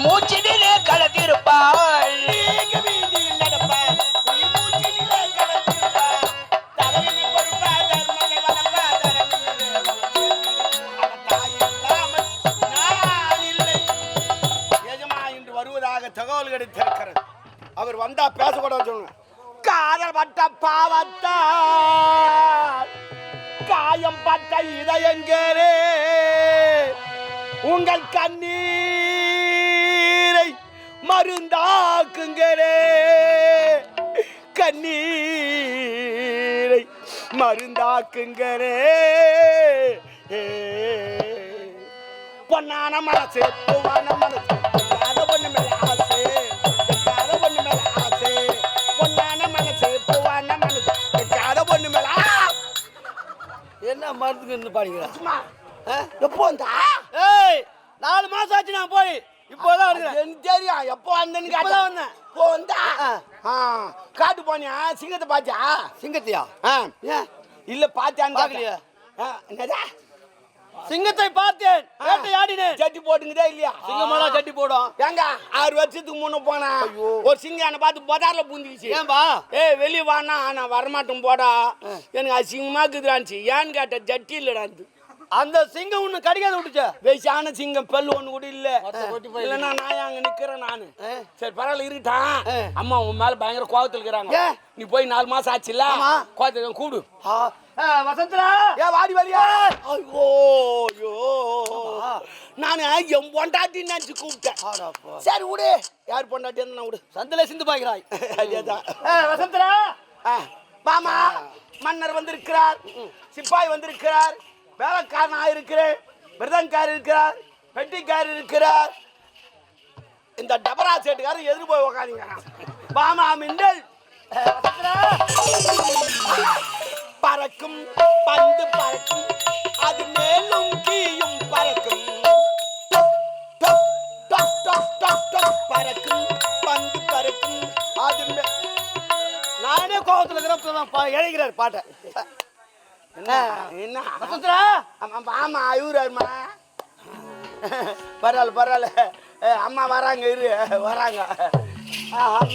மூச்சினிலே கலந்திருப்பாள் தகவல் கிடைத்திருக்கிறது. அவர் வந்தா பேசக்கூடாது சொல்லுங்க. காதல் பட்ட பாவத்தால் காயம் பட்ட இதயங்களே உங்கள் கண்ணீரை மருந்தாக்குங்களே கண்ணீரை மருந்தாக்குங்களே பொன்னான மனசு பூவான மனசு என்ன மருந்துக்கு பாடிக்கிறேன் எப்போ வந்தா? 4 மாசம் ஆச்சு நான் போய் இப்போதான் எனக்கு தெரியும் எப்போ வந்தேன்னு இப்பதான் வந்தேன். இப்போ வந்தா காட்டு போனியா சிங்கத்தை பாத்தியா? சிங்கத்தையா? இல்ல பாத்தியான்னு பாக்கலையா? என்னதா சிங்கத்தை பார்த்தேன், வேட்டையாடினேன். சட்டி போட்டுங்கதா இல்லையா? சிங்கமாடா சட்டி போடும். ஏங்க 6 வருஷத்துக்கு முன்ன போனா ஒரு சிங்கம் என்ன பார்த்து பதார்ல பூந்துக்கிச்சு. ஏன்பா? வெளியே வானா நான் வரமாட்டேன் போடா, எனக்கு அசிங்கமா இருக்குதுடான்ச்சு. ஏன்னு கேட்ட ஜட்டி இல்லடாந்து. அந்த சிங்கம் ஒண்ணு கடிக்காத விட்டுச்சா? வயசான சிங்கம் பல்லு ஒண்ணு கூட இல்ல. இல்லைன்னா நான் அங்க நிக்கிறேன் நானு. சரி பரவாயில்ல இருக்கிட்டான். அம்மா உன் மேல பயங்கர கோபத்துல இருக்கிறாங்க. நீ போய் 4 மாசம் ஆச்சு இல்ல, கோபத்தை கூடு. வசந்தரா வாடி வலியா? ஐயோ நானு என் பொண்டாட்டி நினைச்சு கூப்பிட்டேன். சரி விடு, யார் பொண்டாட்டி நான் விடு. சந்தில சிந்து பாய்கிறாய். அதேதான். வசந்தரா மாமா மன்னர் வந்திருக்கிறார், சிப்பாய் வந்திருக்கிறார், வேலைக்காரன் ஆயிருக்கிறேன், மிருதங்காரர் இருக்கிறார், பெட்டிக்காரர் இருக்கிறார். இந்த டபரா சேட்டுக்காரர் எதிர் போய் உக்காந்தீங்க. பாமா மின்னல் பறக்கும் பந்து பறக்கும், அது மேலும் கீயும் பறக்கும். பறக்கும் பந்து பறக்கும், அது நானே கோபத்துல இருக்கிறேன். இழைக்கிறார் பாட்டை. என்ன என்ன வசந்தரா? ஆமா இவருமா பரவாயில்ல பரவாயில்ல. அம்மா வராங்க, இரு வராங்க.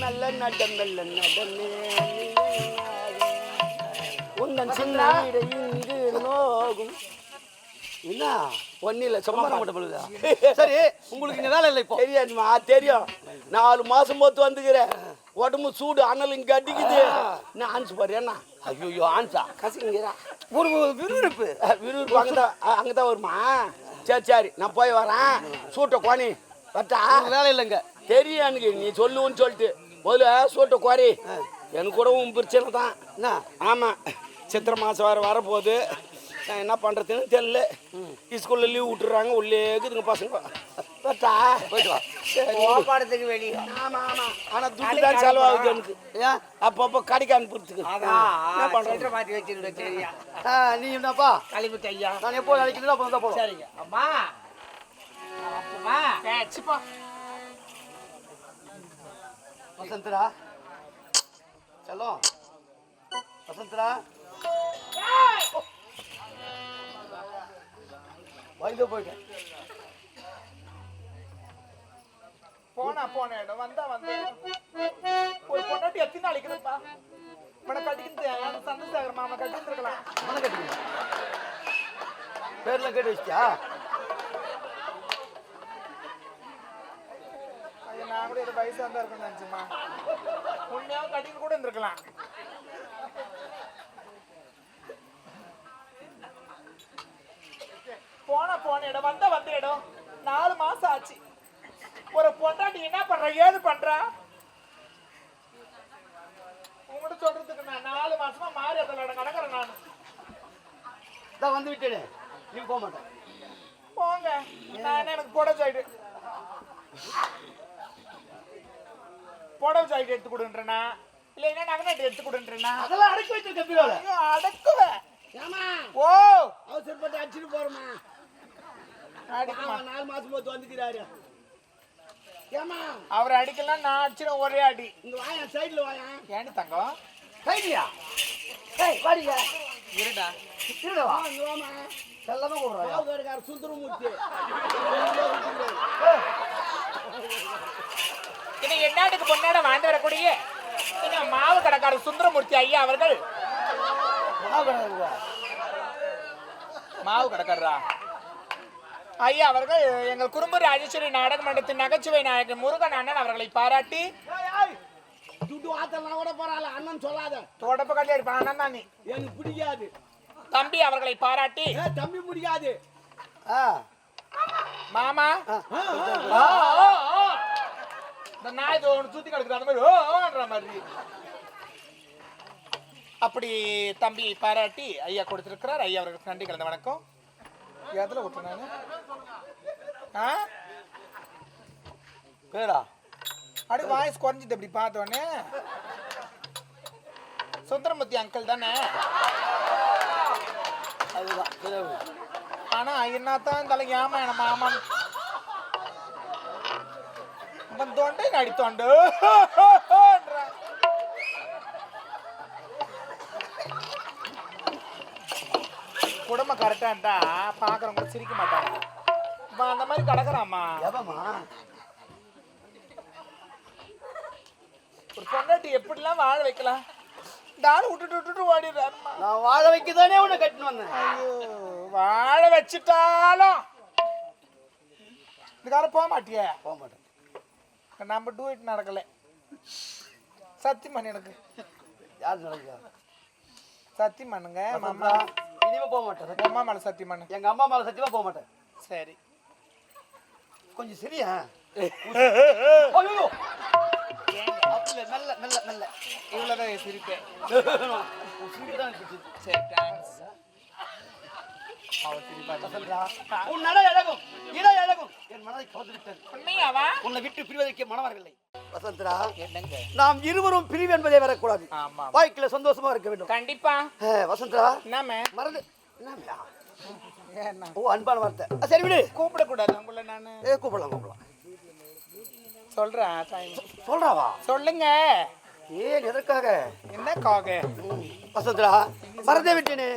மெல்ல நட மெல்ல நடமே உந்தன் சின்ன வீடு இங்கு நோகும். என்ன ஒன்னும் இல்லை, சும்மா மட்டும் பொழுதா? சரி, உங்களுக்கு இங்க வேலை இல்லை இப்போ? தெரியாதுமா, தெரியும். 4 மாசம் போத்து வந்துக்கிறேன். உடம்பு சூடு அனல் இங்க அடிக்குது. நான் ஆன்சு பாரு என்ன. ஐயோ ஆன்சா கசிங்கிறா ஒரு விறுவிறுப்பு. விறுவிறுப்பு அங்கதான் வருமா? சரி சரி நான் போய் வரேன். சூட்டை கோணி வட்டா வேலை இல்லைங்க. தெரியும் எனக்கு, நீ சொல்லுன்னு சொல்லிட்டு முதல்ல சூட்டை கோரி. எனக்கு கூட உன் பிரச்சனை தான். என்ன? ஆமா, சித்திரை மாசம் வரப்போகுது. நான் என்ன பண்றதுன்னு தெரியல. ஸ்கூல்ல லீவ் விட்டுறாங்க, உள்ளே இருக்குதுங்க பசங்க. போக்குவரத்துக்கு வெளியே. ஆமா ஆமா, ஆனா துட்டு தான் செலவாகுது எனக்கு. அப்பப்போ கடைக்கு அனுப்புறதுக்கு. மாத்தி வச்சிருக்கேன். சரியா? நீ என்னப்பா கழிவு ஐயா? நான் எப்போ நினைக்கிறேன் அப்போ தான் போதும். சரிங்க அம்மா. வசந்தரா செல்லம், வசந்தரா வைத்து போயிட்டேன். போன இடம் வந்தா ஒரு பொண்டாட்டி எத்தனை நாளைக்கு இருப்பா? மன கட்டிக்கிட்டு சந்திரசேகர் மாமா கட்டிட்டு இருக்கலாம். மன கட்டிக்க பேர்ல கேட்டு வச்சியா? நான் கூட ஒரு வயசா தான் இருக்கேன் நினைச்சுமா. உண்மையாக கட்டிட்டு கூட இருந்திருக்கலாம். போன இடம் வந்த இடம் 4 மாசம் ஆச்சு. ஒரு பொண்டாட்டி என்ன பண்ற ஏது பண்றா? உங்கள்கிட்ட சொல்றதுக்கு நான் 4 மாசமா மாறி அதில் நடக்கிறேன். நான் வந்து விட்டேனே, நீ போக மாட்டேன். போங்க, நான் எனக்கு புடவை ஜாக்கெட் எடுத்து கொடுன்றேனா இல்லைன்னா நகநாட்டு எடுத்து கொடுன்றேனா? அதெல்லாம் அடக்கி வச்சிருக்க. அடக்குவேன். ஓ அவசரப்பட்டு அடிச்சுட்டு போறோமா? 4 மாசம் போத்து வந்துக்கிறாரு. அவர் அடிக்கலாம், நான் அடிச்சிடும் ஒரே அடி. இங்க வாயா, சைடுல வாயா. ஏன்னு தங்கம் சைடுயா? ஏய் வாடிங்க. இருடா இருடா இங்க வாமா. செல்லமா போடுறா. பாவுகாரக்கார சுந்தரமூர்த்தி. இனி எந்நாட்டுக்கு பொன்னாட வாழ்ந்து வரக்கூடிய இனி மாவு கடைக்காரர் சுந்தரமூர்த்தி ஐயா அவர்கள் மாவு கடைக்காரரா ஐயா அவர்கள் எங்கள் குறும்பு ராஜேஸ்வரி நாடக மன்றத்தின் நகைச்சுவை நாயகன் முருகன் அண்ணன் அவர்களை பாராட்டி கூட போறாள் அண்ணன் சொல்லாத தொடப்ப கட்டி அடிப்பான் அண்ணன் தான் நீ எனக்கு பிடிக்காது தம்பி அவர்களை பாராட்டி தம்பி முடியாது மாமா இந்த நாய் ஒன்று சுத்தி கிடக்குது அந்த மாதிரி ஓன்ற மாதிரி அப்படி தம்பி பாராட்டி ஐயா கொடுத்திருக்கிறார். ஐயா அவர்களுக்கு நன்றி கலந்த வணக்கம். எதுல விட்டுறேன் நானு பேடா அப்படி வாய்ஸ் குறைஞ்சிட்டு அப்படி பார்த்தோன்னே சுந்தரமூர்த்தி அங்கிள் தானே அதுதான். ஆனா என்னத்தான் தலை ஏமா என்ன மாமன் தொண்டை நடித்தோண்டு குடும்பம் கரெக்டா இருந்தா பாக்குறவங்க சிரிக்க மாட்டாங்க. அந்த மாதிரி கிடக்குறாமா ஒரு பொண்டாட்டி எப்படிலாம் வாழ வைக்கலாம்? இந்த ஆள் விட்டுட்டு ஓடிடுறாரு. நான் வாழ வைக்கதானே உன்னை கட்டினு வந்தேன். ஐயோ வாழ வச்சுட்டாலும் இதுக்கார போக மாட்டியே? போக மாட்டேன். நம்ம டூயிட் நடக்கல. சத்தியம் பண்ணு எனக்கு. யார் நடக்கா? சத்தியம் பண்ணுங்க மாமா. இனிமே போக மாட்டேன். அம்மா மேல சத்தியம் பண்ணு. எங்க அம்மா மேல சத்தியமா போக மாட்டேன். சரி கொஞ்சம் சரியா? நல்ல நல்ல நல்ல இவ்வளவுதான் சிரிப்பேன். சரி தேங்க்ஸ். உன் நட அழகும் இட அழகும் என் மனதை கவர்ந்துவிட்டது. உண்மையாவா? உன்னை விட்டு பிரிவதற்கு மனம் வரவில்லை. வசந்தரா, என்னங்க? நாம் இருவரும் பிரிவு என்பதே வரக்கூடாது. ஆமா. வாழ்க்கையில சந்தோஷமா இருக்க வேண்டும். கண்டிப்பா. வசந்தரா, என்னமே மறந்து என்ன? ஓ, அன்பான வார்த்தை. சரி விடு. கூப்பிடக்கூடாது உங்களை நானு. கூப்பிடலாம். சொல்றேன். சொல்றாவா? சொல்லுங்க. ஏன் எதற்காக? என்ன காக? வசந்தரா, மறந்தே விட்டேனே.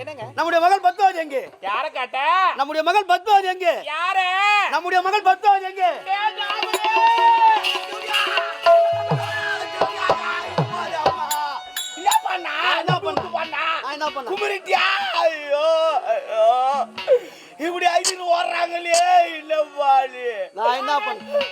என்னங்க? நம்முடைய மகள் பத்மாவதி எங்கே? யார கேட்ட? நம்முடைய மகள் பத்மாவதி எங்கே? யாரு? நம்முடைய மகள் பத்மாவதி எங்கே? இப்படி ஐந்து ஓடுறாங்களே இல்ல பாலு. நான் என்ன பண்ண?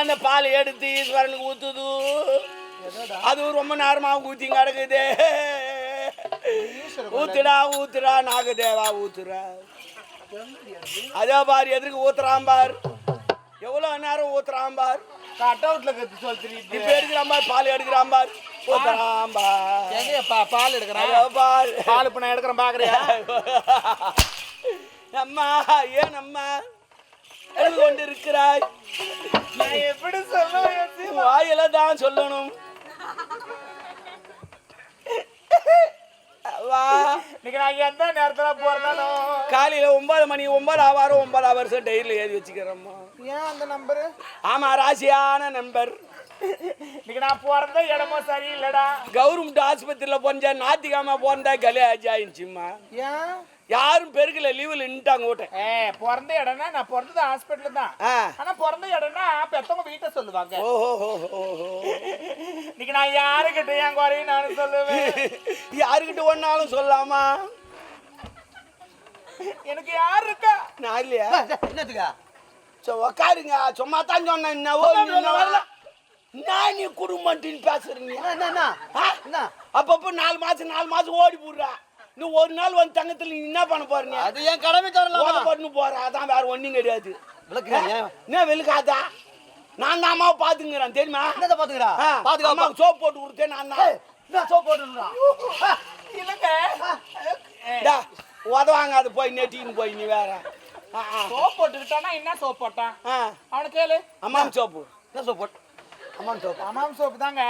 அந்த பால் எடுத்து ஈஸ்வரனுக்கு ஊத்துது. அது ரொம்ப நேரமா ஊத்தி கிடக்குது. ஊத்துடா நாகதேவா ஊத்துறா. அதே பாரு எதுக்கு ஊத்துறான் பார். எவ்வளவு நேரம் ஊத்துறான் பார். கட் அவுட்ல கத்து சொல்றீங்க. இப்ப எடுக்கிறான் பார். பால் எடுக்கிறான் பார். ஊத்துறான் பார். எங்கப்பா பால் எடுக்கிறான் பார். பால் இப்ப நான் எடுக்கிறேன் பாக்குறியா? அம்மா ஏன் அம்மா எழுது கொண்டு இருக்கிறாய்? நான் எப்படி சொல்லுவேன்? வாயில தான் சொல்லணும். நான் எந்த நேரத்துல போறதாலும் காலையில 9 மணி 9 ஆவாரம் 9 வருஷம் டெய்லி எழுதி வச்சுக்கிறேம்மா. ஏன் அந்த நம்பரு? ஆமா, ராசியான நம்பர். இன்னைக்கு நான் போறத இடமும் சரியில்லடா. கவர்மெண்ட் ஆஸ்பத்திரியில போன ஞாயிற்றுக்கிழமை போன கலியாஜி ஆயிடுச்சுமா. ஏன் யாரும் பெருக்கல, லீவுல நின்ட்டாங்க ஓட்ட. பிறந்த இடம்னா நான் பிறந்தது ஹாஸ்பிட்டல் தான். ஆனா பிறந்த இடம்னா பெத்தவங்க வீட்டை சொல்லுவாங்க. இன்னைக்கு நான் யாருக்கிட்ட என் குறையும் நானும் சொல்லுவேன். யாருக்கிட்ட ஒன்னாலும் சொல்லாமா? எனக்கு யாரு இருக்கா? நான் இல்லையா? என்னத்துக்கா? உக்காருங்க. சும்மா தான் சொன்னேன். நான் நீ குடும்பத்தின்னு பேசுறீங்க என்ன அப்பப்போ 4 மாசம் ஓடி போடுறா நீ ஒரு நாள் வந்து தங்கத்துல நீ என்ன பண்ண போறீங்க அது என் கடமை தரலாம் பண்ணு போற அதான் வேற ஒண்ணும் கிடையாது விளக்கு என்ன வெளுக்காதா நான் தான் அம்மாவை பாத்துங்கிறேன் தெரியுமா என்னத பாத்துக்கறா பாத்துக்காம சோப் போட்டு கொடுத்தேன் நான் தான் என்ன சோப் போட்டுறா இல்லங்க உதவாங்க அது போய் நெட்டின்னு போய் நீ வேற சோப் போட்டுக்கிட்டானா என்ன சோப் போட்டான் அவனை கேளு அம்மாம் சோப்பு என்ன சோப் போட்டு அம்மான் சோப் அம்மாம் சோப் தாங்க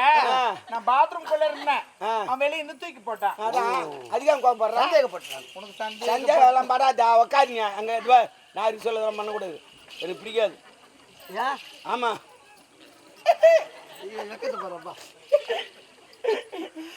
நான் பாத்ரூம் குள்ள இருந்தேன் அவன் வெளிய இருந்து தூக்கி போட்டான் அதான் அதிகம் கோபப்படுறான் சந்தேகப்பட்டான் உனக்கு சந்தேகம் எல்லாம் படாதா உக்காருங்க அங்க நான் சொல்லுறேன் பண்ணக்கூடாது எனக்கு பிடிக்காது ஏன் ஆமா வெக்கத்து போறப்பா